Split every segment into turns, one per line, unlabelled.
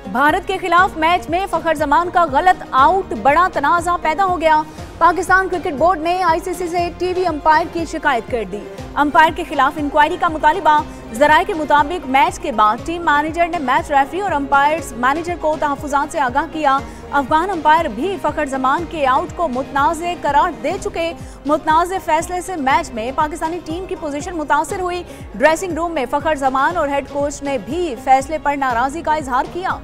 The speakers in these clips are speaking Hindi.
भारत के खिलाफ मैच में फखर जमान का गलत आउट, बड़ा तनाजा पैदा हो गया। पाकिस्तान क्रिकेट बोर्ड ने आईसीसी से टीवी अंपायर की शिकायत कर दी। अंपायर के खिलाफ इंक्वायरी का मुतालिबा। जराये के मुताबिक मैच के बाद टीम मैनेजर ने मैच रेफरी और अंपायर्स मैनेजर को तहफुजात से आगाह किया। अफगान अंपायर भी फखर जमान के आउट को मुतनाज़े करार दे चुके। मुतनाज़े फैसले से मैच में पाकिस्तानी टीम की पोजीशन मुतासिर हुई। ड्रेसिंग रूम में फखर जमान और हेड कोच ने भी फैसले पर नाराजगी का इजहार किया।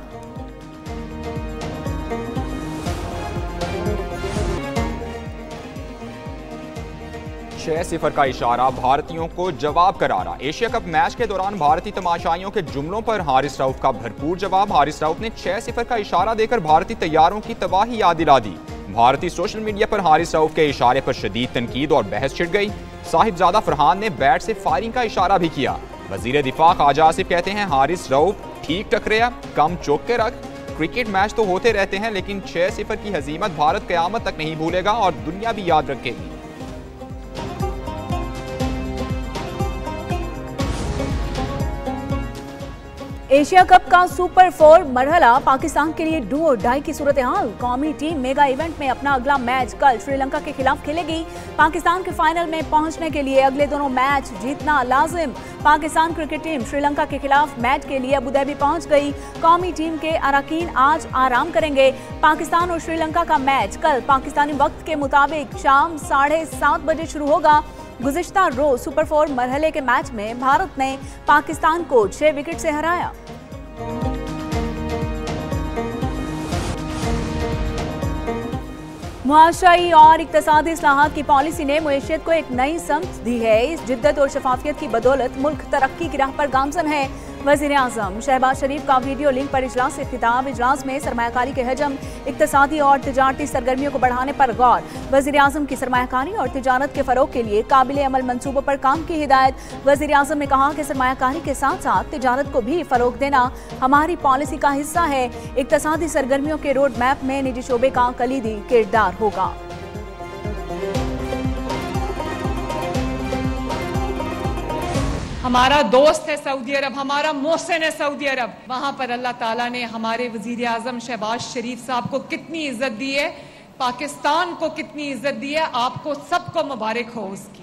छह सिफर का इशारा, भारतीयों को जवाब करारा। एशिया कप मैच के दौरान भारतीय तमाशाइयों के जुमलों पर हारिस रऊफ का भरपूर जवाब। हारिस रऊफ ने 6 सिफर का इशारा देकर भारतीय तैयारों की तबाही याद दिला दी। भारतीय सोशल मीडिया पर हारिस रऊफ के इशारे पर शदीद तनकीद और बहस छिड़ गई। साहिबजादा फरहान ने बैट से फायरिंग का इशारा भी किया। वजीर दिफा ख्वाजा आसिफ कहते हैं, हारिस रऊफ ठीक टकराया, कम चौक के रख। क्रिकेट मैच तो होते रहते हैं, लेकिन 6 सिफर की हजीमत भारत क़यामत तक नहीं भूलेगा और दुनिया भी याद रखेगी।
एशिया कप का सुपर 4 मरहला पाकिस्तान के लिए डू और डाई की सूरत हाल। कौमी टीम मेगा इवेंट में अपना अगला मैच कल श्रीलंका के खिलाफ खेलेगी। पाकिस्तान के फाइनल में पहुंचने के लिए अगले दोनों मैच जीतना लाजिम। पाकिस्तान क्रिकेट टीम श्रीलंका के खिलाफ मैच के लिए अबुधाबी पहुंच गई। कौमी टीम के अरकान आज आराम करेंगे। पाकिस्तान और श्रीलंका का मैच कल पाकिस्तानी वक्त के मुताबिक शाम 7:30 बजे शुरू होगा। गुज़िश्ता रोज सुपर 4 मरहले के मैच में भारत ने पाकिस्तान को 6 विकेट से हराया। मुआशराई और इक्तसादी इस्लाहात की पॉलिसी ने मुईशत को एक नई समत दी है। इस जिद्दत और शफाफियत की बदौलत मुल्क तरक्की की राह पर गामजन है। वज़ीर आज़म शहबाज शरीफ का वीडियो लिंक पर इजलास से खिताब। इजलास में सरमायाकारी के हजम, इक्तसादी और तिजारती सरगर्मियों को बढ़ाने पर गौर। वज़ीर आज़म की सरमायाकारी और तिजारत के फ़रोग के लिए काबिल अमल मंसूबों पर काम की हिदायत। वज़ीर आज़म ने कहा कि सरमायाकारी के साथ साथ तिजारत को भी फ़रोग देना हमारी पॉलिसी का हिस्सा है। इक्तसादी सरगर्मियों के रोड मैप में निजी शोबे का कलीदी किरदार होगा।
हमारा दोस्त है सऊदी अरब, हमारा मोहसिन है सऊदी अरब। वहां पर अल्लाह ताला ने हमारे वजीर आजम शहबाज शरीफ साहब को कितनी इज्जत दी है, पाकिस्तान को कितनी इज्जत दी है, आपको सबको मुबारक हो उसकी।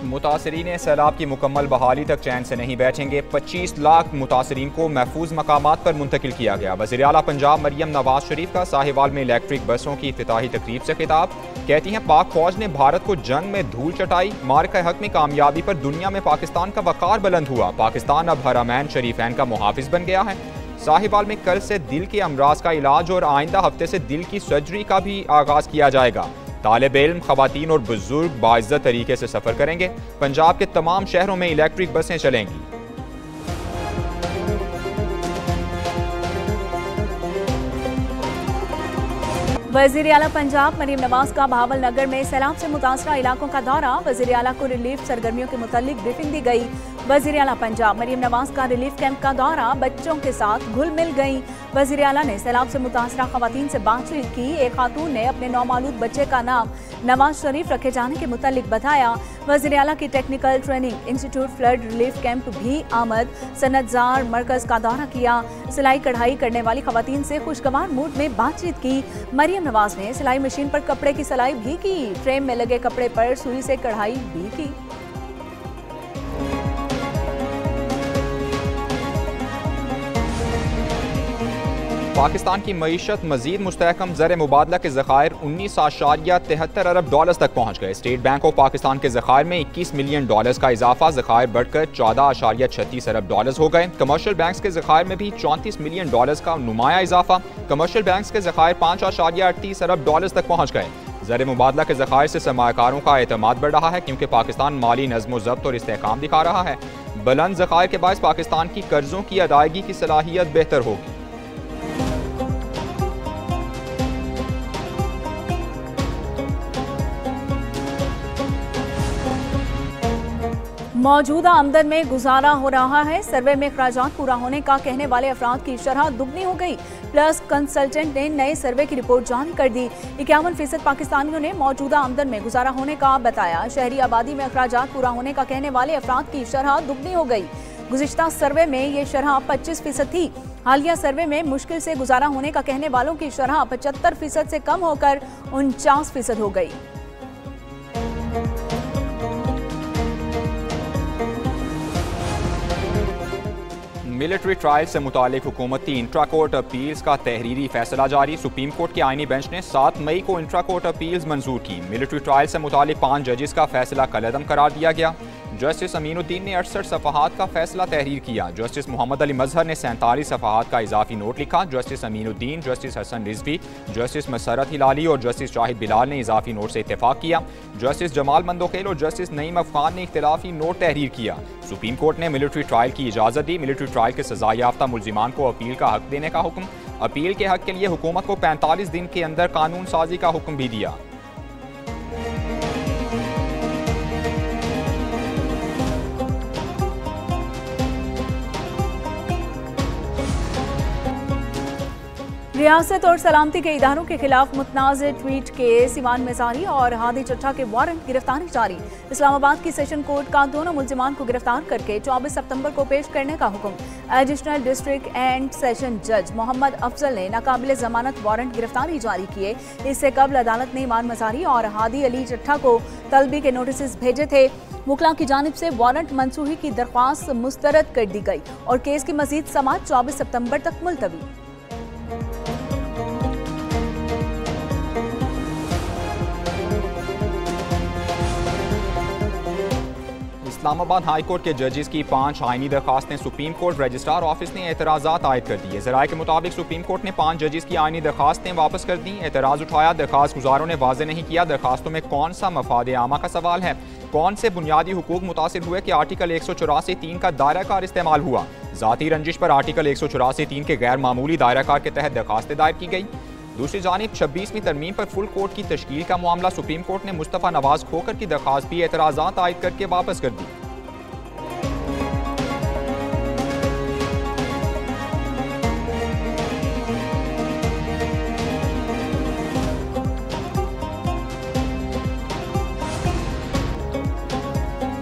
मुतासरीन सैलाब की मुकम्मल बहाली तक चैन से नहीं बैठेंगे। 25 लाख मुतासरीन को महफूज मकामात पर मुंतकिल किया गया। वज़ीर आला पंजाब मरियम नवाज शरीफ का साहिवाल में इलेक्ट्रिक बसों की इफ्तिताही तकरीब से खिताब। कहती हैं, पाक फौज ने भारत को जंग में धूल चटाई। मार्का हक में कामयाबी पर दुनिया में पाकिस्तान का वकार बुलंद हुआ। पाकिस्तान अब हरमैन शरीफैन का मुहाफिज बन गया है। साहिवाल में कल से दिल के अमराज का इलाज और आइंदा हफ्ते से दिल की सर्जरी का भी आगाज किया जाएगा। तालिब इल्म, खवातीन और बुजुर्ग बाइज्जत तरीके से सफर करेंगे। पंजाब के तमाम शहरों में इलेक्ट्रिक बसें चलेंगी।
वज़ीर आला पंजाब मरीम नवाज का बहावल नगर में सैलाब से मुतासरा इलाकों का दौरा। वज़ीर आला को रिलीफ सरगर्मियों के मुतालिक ब्रीफिंग दी गई। वज़ीर आला पंजाब मरीम नवाज का रिलीफ कैंप का दौरा, बच्चों के साथ घुल मिल गई। वज़ीर आला ने सैलाब से मुतासरा खवातीन से बातचीत की। एक खातून ने अपने नौमालूद बच्चे का नाम नवाज शरीफ रखे जाने के मुतालिक बताया। वज़ीर आला की technical training institute flood relief camp भी आमद। सनतजार मरकज का दौरा किया। सिलाई कढ़ाई करने वाली खवातीन से खुशगवार मूड में बातचीत की। मरियम नवाज ने सिलाई मशीन पर कपड़े की सिलाई भी की। फ्रेम में लगे कपड़े पर सुई से कढ़ाई भी की।
पाकिस्तान की मईशत मजीद मुस्तहकम, ज़र मुबादला के ज़खायर 19.73 अरब डॉलर तक पहुँच गए। स्टेट बैंक ऑफ पाकिस्तान के ज़खायर में 21 मिलियन डॉलर का इजाफा, ज़खायर बढ़कर 14.36 अरब डॉलर हो गए। कमर्शियल बैंक्स के ज़खायर में भी 34 मिलियन डॉलर का नुमाया इजाफा। कमर्शियल बैंक्स के ज़खायर 5.38 अरब डॉलर तक पहुँच गए। ज़र मुबादला के ज़खायर से सरमायाकारों का एतमाद बढ़ रहा है, क्योंकि पाकिस्तान माली नज़्म ज़ब्त और इस्तेहकाम दिखा रहा है। बुलंद ज़खायर के बायस पाकिस्तान की कर्जों की अदायगी की सलाहियत बेहतर होगी।
मौजूदा आमदन में गुजारा हो रहा है। सर्वे में खर्चात पूरा होने का कहने वाले अफराद की शरह दुगनी हो गई। प्लस कंसल्टेंट ने नए सर्वे की रिपोर्ट जारी कर दी। 51% पाकिस्तानियों ने मौजूदा आमदन में गुजारा होने का बताया। शहरी आबादी में खर्चात पूरा होने का कहने वाले अफराद की शरह दुगनी हो गई। गुज़िश्ता सर्वे में ये शरह 25% थी। हालिया सर्वे में मुश्किल से गुजारा होने का कहने वालों की शरह 75% से कम होकर 49% हो गई।
मिलिट्री ट्रायल से मुतालिक हुकूमती इंट्रा कोर्ट अपील्स का तहरीरी फैसला जारी। सुप्रीम कोर्ट के आईनी बेंच ने 7 मई को इंट्रा कोर्ट अपील्स मंजूर की। मिलिट्री ट्रायल से मुतालिक 5 जजेस का फैसला कलअदम करार दिया गया। जस्टिस अमीनुद्दीन ने 68 सफ़हात का फैसला तहरीर किया। जस्टिस मोहम्मद अली मजहर ने 47 सफ़हात का इजाफी नोट लिखा। Justice Aminuddin, justice Hasan Rizvi, justice Musarrat Hilali और जस्टिस शाहिद बिलाल ने इजाफी नोट से इत्तेफाक किया। जस्टिस जमाल मंदोखेल और जस्टिस नईम अफगान ने इख्तिलाफी नोट तहरीर किया। सुप्रीम कोर्ट ने मिलिट्री ट्रायल की इजाज़त दी। मिलिट्री ट्रायल के सजा याफ्ता मुल्जिमान को अपील का हक देने का हुक्म। अपील के हक के लिए हुकूमत को 45 दिन के अंदर कानून साजी का हुक्म भी दिया।
रियासत और सलामती के इदारों के खिलाफ मुतनाज़ ट्वीट केस, ईमान मिज़ारी और हादी चट्टा के वारंट गिरफ्तारी जारी। इस्लामाबाद की सेशन कोर्ट का दोनों मुल्जिमान को गिरफ्तार करके 24 सितंबर को पेश करने का हुक्म। एडिशनल डिस्ट्रिक्ट एंड सेशन जज मोहम्मद अफजल ने नाकाबिले जमानत वारंट गिरफ्तारी जारी किए। इससे कबल अदालत ने ईमान मिज़ारी और हादी अली चट्टा को तलबी के नोटिस भेजे थे। मुखला की जानिब से वारंट मंसूखी की दरख्वास्त मुस्तरद कर दी गई और केस की मजीद समाअत 24 सितंबर तक मुलतवी।
इस्लामाबाद हाई कोर्ट के जजेस की 5 आईनी दरखास्तें सुप्रीम कोर्ट रजिस्ट्रार ऑफिस ने एतराज़ात आयद कर दिए। ज़राए के मुताबिक सुप्रीम कोर्ट ने 5 जजेस की आईनी दरखास्तें वापस कर दी। एतराज़ उठाया, दरखास्त गुजारों ने वाज़ेह नहीं किया दरखास्तों में कौन सा मफाद आमा का सवाल है, कौन से बुनियादी हुकूक मुतासिर हुए कि आर्टिकल 184(3) का दायरा कार इस्तेमाल हुआ। ज़ाती रंजिश पर आर्टिकल 184(3) के गैर मामूली दायरा कार के तहत दरखास्तें दायर की गई। दूसरी जानिब 26वीं तरमीम पर फुल कोर्ट की तश्कील का मामला सुप्रीम कोर्ट ने मुस्तफ़ा नवाज खोकर की दरखास्त भी एतराज़ात आयद करके वापस कर दी।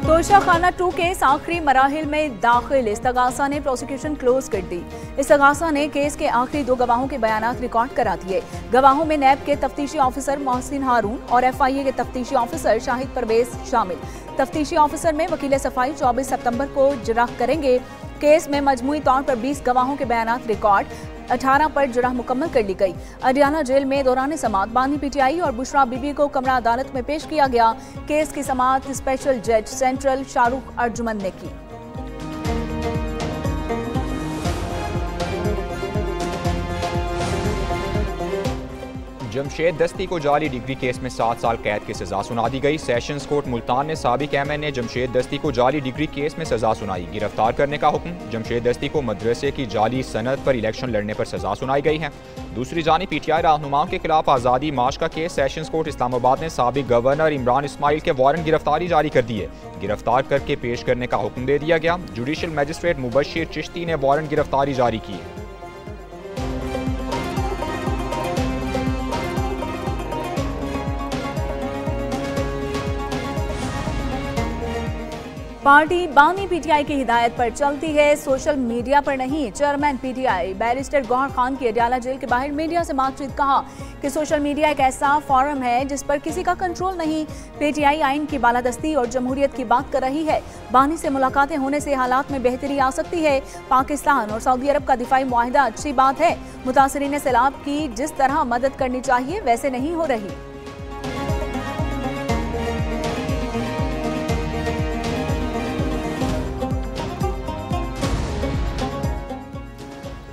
तोशा खाना 2 केस आखिरी मराहिल में दाखिल। इस्तगासा ने प्रोसिक्यूशन क्लोज कर दी। इस्तगासा ने केस के आखिरी 2 गवाहों के बयानात रिकॉर्ड करा दिए। गवाहों में नैब के तफ्तीशी ऑफिसर मोहसिन हारून और FIA के तफ्तीशी ऑफिसर शाहिद परवेज शामिल। तफ्तीशी ऑफिसर में वकील सफाई 24 सितंबर को जराह करेंगे। केस में मजमूई तौर पर 20 गवाहों के बयानात रिकॉर्ड, 18 पर जराह मुकम्मल कर ली गई। अडियाला जेल में दौरान समाअत बानी PTI और बुशरा बीबी को कमरा अदालत में पेश किया गया। केस की समाअत स्पेशल जज सेंट्रल शाहरुख अर्जुमन ने की।
जमशेद दस्ती को जाली डिग्री केस में 7 साल कैद की सजा सुना दी गई। सेशंस कोर्ट मुल्तान ने साबिक एमएन ने जमशेद दस्ती को जाली डिग्री केस में सजा सुनाई, गिरफ्तार करने का हुक्म। जमशेद दस्ती को मदरसे की जाली सनद पर इलेक्शन लड़ने पर सजा सुनाई गई है। दूसरी जानिब PTI रहनुमाओं के खिलाफ आज़ादी मार्च का केस, सेशंस कोर्ट इस्लामाबाद ने साबिक गवर्नर इमरान इस्माइल के वारंट गिरफ्तारी जारी कर दिए। गिरफ्तार करके पेश करने का हुक्म दे दिया गया। जुडिशल मजिस्ट्रेट मुबशिर चिश्ती ने वारंट गिरफ्तारी जारी की।
पार्टी बानी PTI की हिदायत पर चलती है, सोशल मीडिया पर नहीं। Chairman PTI barrister Gohar Khan की अडियाला जेल के बाहर मीडिया से बातचीत, कहा कि सोशल मीडिया एक ऐसा फोरम है जिस पर किसी का कंट्रोल नहीं। PTI आइन की बालादस्ती और जमहूरियत की बात कर रही है। बानी से मुलाकातें होने से हालात में बेहतरी आ सकती है। पाकिस्तान और सऊदी अरब का दिफाई मुआहिदा अच्छी बात है। मुतासरीन सैलाब की जिस तरह मदद करनी चाहिए वैसे नहीं हो रही।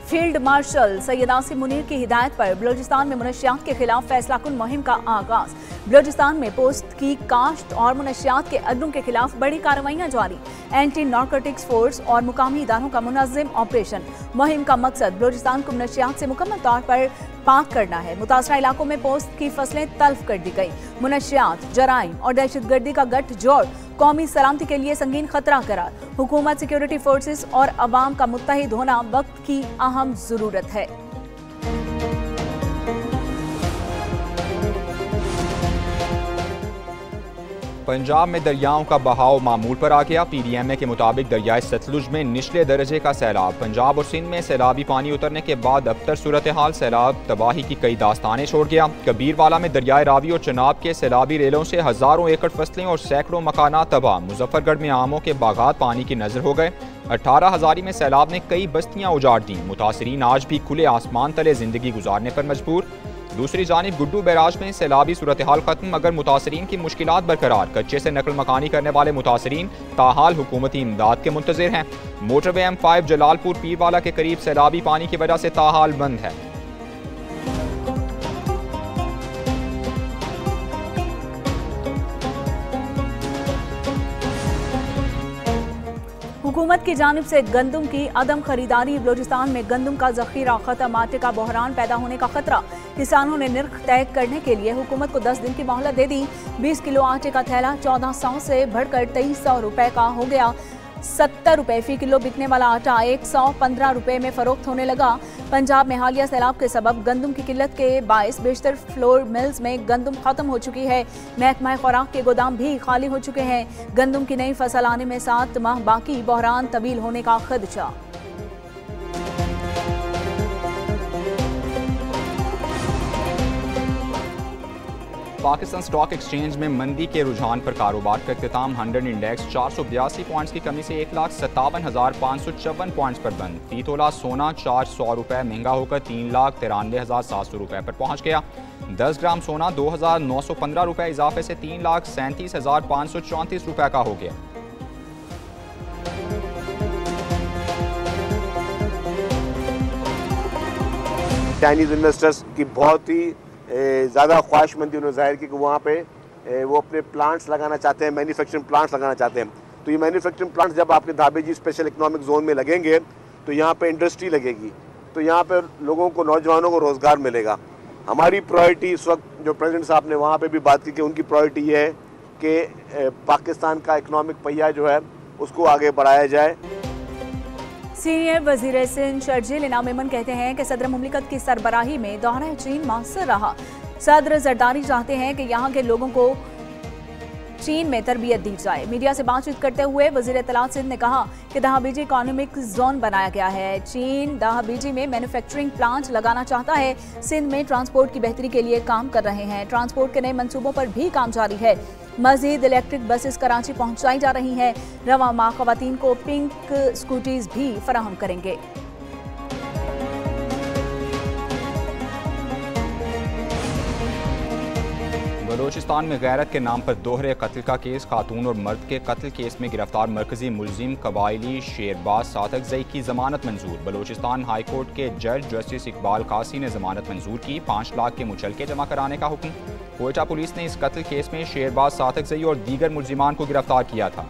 फील्ड मार्शल सैयद आसिम मुनीर की हिदायत पर बलूचिस्तान में मुनशियात के खिलाफ फैसलाकुन मुहिम का आगाज। बलूचिस्तान में पोस्त की काश्त और मुनशियात के अड्डों के खिलाफ बड़ी कार्रवाइयां जारी। एंटी नारकोटिक्स फोर्स और मुकामी इदारों का मुनज़्ज़म ऑपरेशन। मुहिम का मकसद बलूचिस्तान को मुनशियात से मुकम्मल तौर पर पाक करना है। मुतासरा इलाकों में पोस्त की फसलें तल्फ कर दी गई। मुनशियात, जराइम और दहशतगर्दी का गठजोड़ कौमी सलामती के लिए संगीन खतरा करार। हुकूमत, सिक्योरिटी फोर्सेस और अवाम का मुत्तहिद होना वक्त की अहम जरूरत है।
पंजाब में दरियाओं का बहाव मामूल पर आ गया। PDMA के मुताबिक दरियाए सतलुज में निचले दर्जे का सैलाब। पंजाब और सिंध में सैलाबी पानी उतरने के बाद अबतर सूरत हाल सैलाब तबाही की कई दास्तानें छोड़ गया। कबीरवाला में दरियाए रावी और चनाब के सैलाबी रेलों से हज़ारों एकड़ फसलें और सैकड़ों मकानात तबाह। मुजफ्फरगढ़ में आमों के बागात पानी की नजर हो गए। 18 हज़ारी में सैलाब ने कई बस्तियां उजाड़ दी। मुतासरीन आज भी खुले आसमान तले जिंदगी गुजारने पर मजबूर। दूसरी जानिब गुड्डू बैराज में सैलाबी सूरत हाल खत्म, मगर मुतासरीन की मुश्किलात बरकरार। कच्चे से नकल मकानी करने वाले मुतासरीन ताहाल हुकूमती इमदाद के मुंतज़िर हैं। मोटरवे M5 जलालपुर पीरवाला के करीब सैलाबी पानी की वजह से ताहाल बंद है।
हुकूमत की जानिब से गंदम की अदम खरीदारी। बलोचिस्तान में गंदम का जखीरा खत्म, आटे का बहरान पैदा होने का खतरा। किसानों ने निर्ख तय करने के लिए हुकूमत को 10 दिन की मोहलत दे दी। 20 किलो आटे का थैला 1400 से बढ़कर 2300 रुपए का हो गया। 70 रुपए फी किलो बिकने वाला आटा 115 रुपए में फरोख्त होने लगा। पंजाब में हालिया सैलाब के सबब गंदम की किल्लत के बायस बेशतर फ्लोर मिल्स में गंदम खत्म हो चुकी है। महकमा खुराक के गोदाम भी खाली हो चुके हैं। गंदम की नई फसल आने में 7 माह बाकी, बहरान तवील होने का खदशा।
पाकिस्तान स्टॉक एक्सचेंज में मंदी के रुझान पर कारोबार का इख्तिताम। 100 इंडेक्स 482 पॉइंट्स की कमी से 1,57,554 पॉइंट्स पर बंद। फी तोला सोना 400 रुपये महंगा होकर 3,93,700 रुपये पर पहुंच गया। 10 ग्राम सोना 2,915 रुपये इजाफे से 3,37,534 रुपये का हो गया।
चाइनीज़ इन्वेस्टर्स की बहुत ही ज़्यादा ख्वाहिशमंदी उन्होंने जाहिर की कि वहाँ पे वो अपने प्लांट्स लगाना चाहते हैं, मैन्युफैक्चरिंग प्लांट्स लगाना चाहते हैं। तो ये मैन्युफैक्चरिंग प्लांट्स जब आपके धाबे जी स्पेशल इकोनॉमिक जोन में लगेंगे तो यहाँ पे इंडस्ट्री लगेगी, तो यहाँ पे लोगों को, नौजवानों को रोज़गार मिलेगा। हमारी प्रायोरिटी इस वक्त, जो प्रेसिडेंट साहब ने वहाँ पे भी बात की कि उनकी प्रायोरिटी ये है कि पाकिस्तान का इकोनॉमिक पहिया जो है उसको आगे बढ़ाया जाए।
सीनियर वजीर सिंध शर्जील इनाम मेमन कहते हैं कि सदर मुमलिकत की सरबराही में दौरा चीन मौसर रहा। सदर जरदारी चाहते हैं कि यहाँ के लोगों को चीन में तरबियत दी जाए। मीडिया से बातचीत करते हुए वजीर इत्तलात सिंध ने कहा कि दहाबीजी इकोनॉमिक जोन बनाया गया है। चीन दहाबीजी में मैन्युफैक्चरिंग प्लांट लगाना चाहता है। सिंध में ट्रांसपोर्ट की बेहतरी के लिए काम कर रहे हैं। ट्रांसपोर्ट के नए मंसूबों पर भी काम जारी है। मजीद इलेक्ट्रिक बसेस कराची पहुंचाई जा रही हैं। रवा माह खवातीन को पिंक स्कूटीज भी फराहम करेंगे।
बलोचिस्तान में गैरत के नाम पर दोहरे कत्ल का केस। खातून और मर्द के कत्ल केस में गिरफ्तार मरकजी मुलजिम कबायली शेरबाज सादकजई की जमानत मंजूर। बलोचिस्तान हाई कोर्ट के जज जस्टिस इकबाल कासी ने जमानत मंजूर की। 5 लाख के मुचलके जमा कराने का हुक्म। कोयटा पुलिस ने इस कत्ल केस में शेरबाज सादकजई और दीगर मुलजिमान को गिरफ्तार किया था।